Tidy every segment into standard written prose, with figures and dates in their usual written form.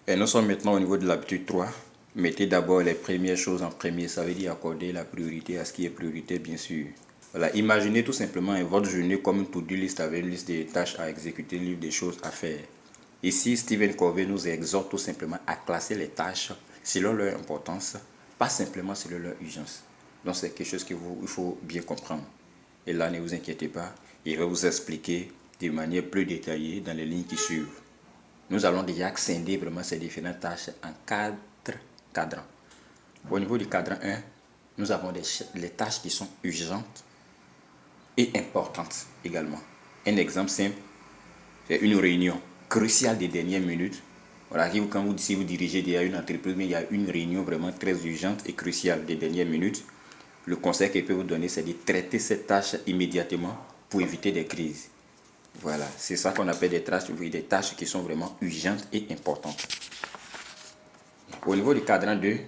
Et nous sommes maintenant au niveau de l'habitude 3. Mettez d'abord les premières choses en premier. Ça veut dire accorder la priorité à ce qui est priorité, bien sûr. Voilà, imaginez tout simplement votre journée comme une to-do list avec une liste des tâches à exécuter, une liste des choses à faire. Ici, Stephen Covey nous exhorte tout simplement à classer les tâches selon leur importance, pas simplement selon leur urgence. Donc c'est quelque chose qu'il faut bien comprendre. Et là, ne vous inquiétez pas, il va vous expliquer de manière plus détaillée dans les lignes qui suivent. Nous allons déjà scinder vraiment ces différentes tâches en 4 cadrans. Au niveau du cadran 1, nous avons les tâches qui sont urgentes et importantes également. Un exemple simple, c'est une réunion cruciale des dernières minutes. Voilà, si vous dirigez déjà une entreprise, mais il y a une réunion vraiment très urgente et cruciale des dernières minutes, le conseil que je peux vous donner, c'est de traiter cette tâche immédiatement pour éviter des crises. Voilà, c'est ça qu'on appelle des tâches qui sont vraiment urgentes et importantes. Au niveau du cadran 2,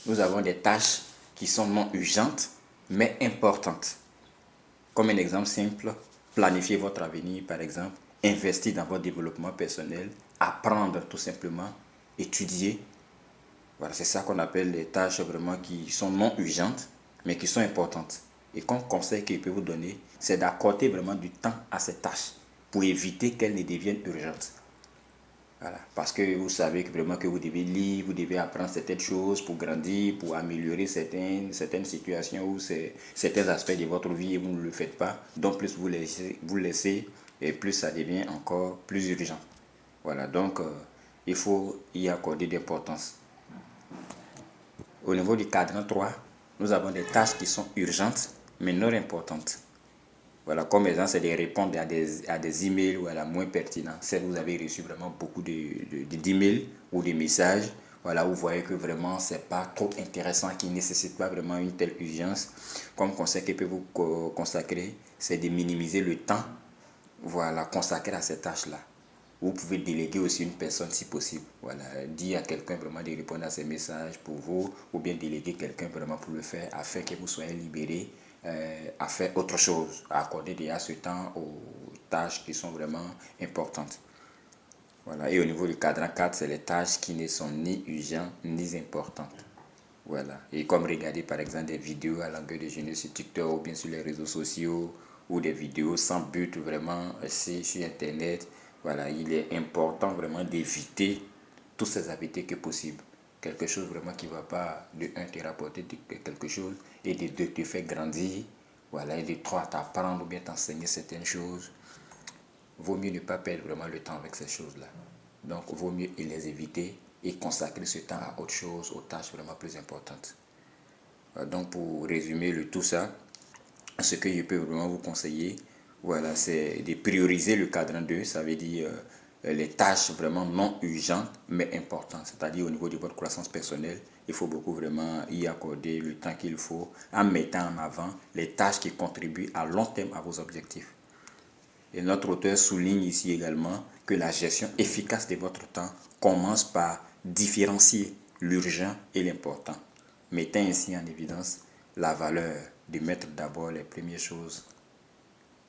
nous avons des tâches qui sont non urgentes, mais importantes. Comme un exemple simple, planifier votre avenir, par exemple, investir dans votre développement personnel, apprendre tout simplement, étudier. Voilà, c'est ça qu'on appelle les tâches vraiment qui sont non urgentes, mais qui sont importantes. Et comme conseil qu'il peut vous donner, c'est d'accorder vraiment du temps à ces tâches pour éviter qu'elles ne deviennent urgentes. Voilà, parce que vous savez que vraiment que vous devez lire, vous devez apprendre certaines choses pour grandir, pour améliorer certaines situations ou certains aspects de votre vie et vous ne le faites pas. Donc plus vous laissez et plus ça devient encore plus urgent. Voilà, donc il faut y accorder d'importance. Au niveau du cadran 3, nous avons des tâches qui sont urgentes mais non importantes. Voilà, comme exemple, c'est de répondre à des emails ou à la moins pertinente. Si vous avez reçu vraiment beaucoup d'emails ou de messages, voilà, vous voyez que vraiment, c'est pas trop intéressant, qui ne nécessite pas vraiment une telle urgence. Comme conseil que peut vous consacrer, c'est de minimiser le temps, voilà, consacré à ces tâches-là. Vous pouvez déléguer aussi une personne si possible. Voilà, dire à quelqu'un vraiment de répondre à ces messages pour vous, ou bien déléguer quelqu'un vraiment pour le faire afin que vous soyez libéré à faire autre chose, à accorder déjà ce temps aux tâches qui sont vraiment importantes. Voilà, et au niveau du cadran 4, c'est les tâches qui ne sont ni urgentes ni importantes. Voilà, et comme regarder par exemple des vidéos à longueur de journée sur TikTok ou bien sur les réseaux sociaux ou des vidéos sans but vraiment sur Internet. Voilà, il est important vraiment d'éviter toutes ces activités que possible. Quelque chose vraiment qui ne va pas de un te rapporter quelque chose et de deux te faire grandir. Voilà, et de trois t'apprendre ou bien t'enseigner certaines choses. Vaut mieux ne pas perdre vraiment le temps avec ces choses-là. Donc, vaut mieux les éviter et consacrer ce temps à autre chose, aux tâches vraiment plus importantes. Donc, pour résumer le tout ça, ce que je peux vraiment vous conseiller, voilà, c'est de prioriser le cadran 2, ça veut dire les tâches vraiment non urgentes mais importantes, c'est-à-dire au niveau de votre croissance personnelle, il faut beaucoup vraiment y accorder le temps qu'il faut en mettant en avant les tâches qui contribuent à long terme à vos objectifs. Et notre auteur souligne ici également que la gestion efficace de votre temps commence par différencier l'urgent et l'important, mettant ainsi en évidence la valeur de mettre d'abord les premières choses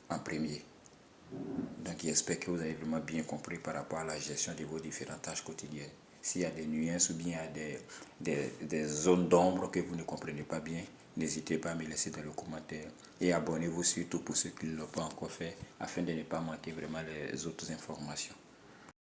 en premier. Donc j'espère que vous avez vraiment bien compris par rapport à la gestion de vos différentes tâches quotidiennes. S'il y a des nuances ou bien des zones d'ombre que vous ne comprenez pas bien, n'hésitez pas à me laisser dans le commentaire. Et abonnez-vous surtout pour ceux qui ne l'ont pas encore fait, afin de ne pas manquer vraiment les autres informations.